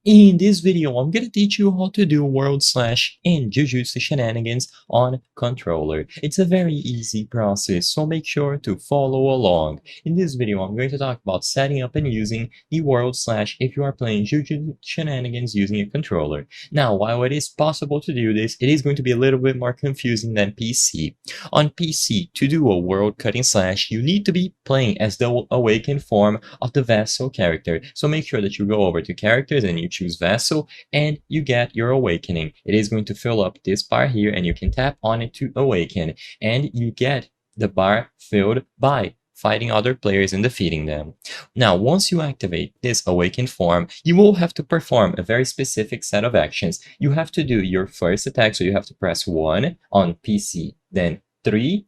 In this video, I'm gonna teach you how to do world slash in Jujutsu Shenanigans on controller. It's a very easy process, so make sure to follow along. In this video, I'm going to talk about setting up and using the world slash if you are playing Jujutsu Shenanigans using a controller. Now, while it is possible to do this, it is going to be a little bit more confusing than PC. On PC, to do a world cutting slash, you need to be playing as the awakened form of the Vassal character. So make sure that you go over to characters and you choose Vassal and you get your awakening. It is going to fill up this bar here and you can tap on it to awaken and you get the bar filled by fighting other players and defeating them. Now, once you activate this awakened form, you will have to perform a very specific set of actions. You have to do your first attack, so you have to press 1 on PC, then 3,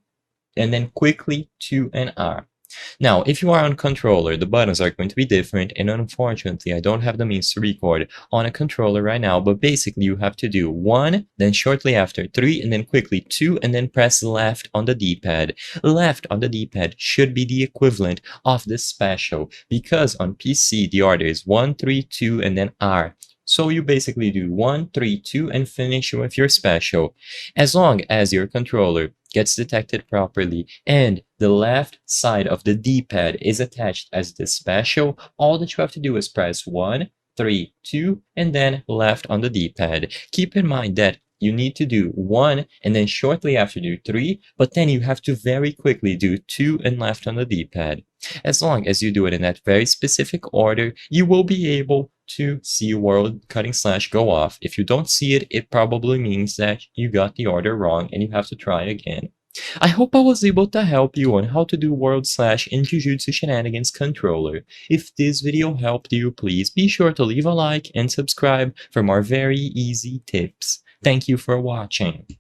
and then quickly 2 and R. Now, if you are on controller, the buttons are going to be different, and unfortunately, I don't have the means to record on a controller right now, but basically you have to do 1, then shortly after 3, and then quickly 2, and then press left on the D-pad. Left on the D-pad should be the equivalent of the special, because on PC, the order is 1, 3, 2, and then R. So you basically do 1, 3, 2, and finish with your special. As long as your controller gets detected properly and the left side of the D-pad is attached as the special, all that you have to do is press 1, 3, 2, and then left on the D-pad. Keep in mind that you need to do 1 and then shortly after do 3, but then you have to very quickly do 2 and left on the D-pad. As long as you do it in that very specific order, you will be able to see world cutting slash go off. If you don't see it, it probably means that you got the order wrong and you have to try again. I hope I was able to help you on how to do world slash in Jujutsu Shenanigans controller. If this video helped you, please be sure to leave a like and subscribe for more very easy tips. Thank you for watching.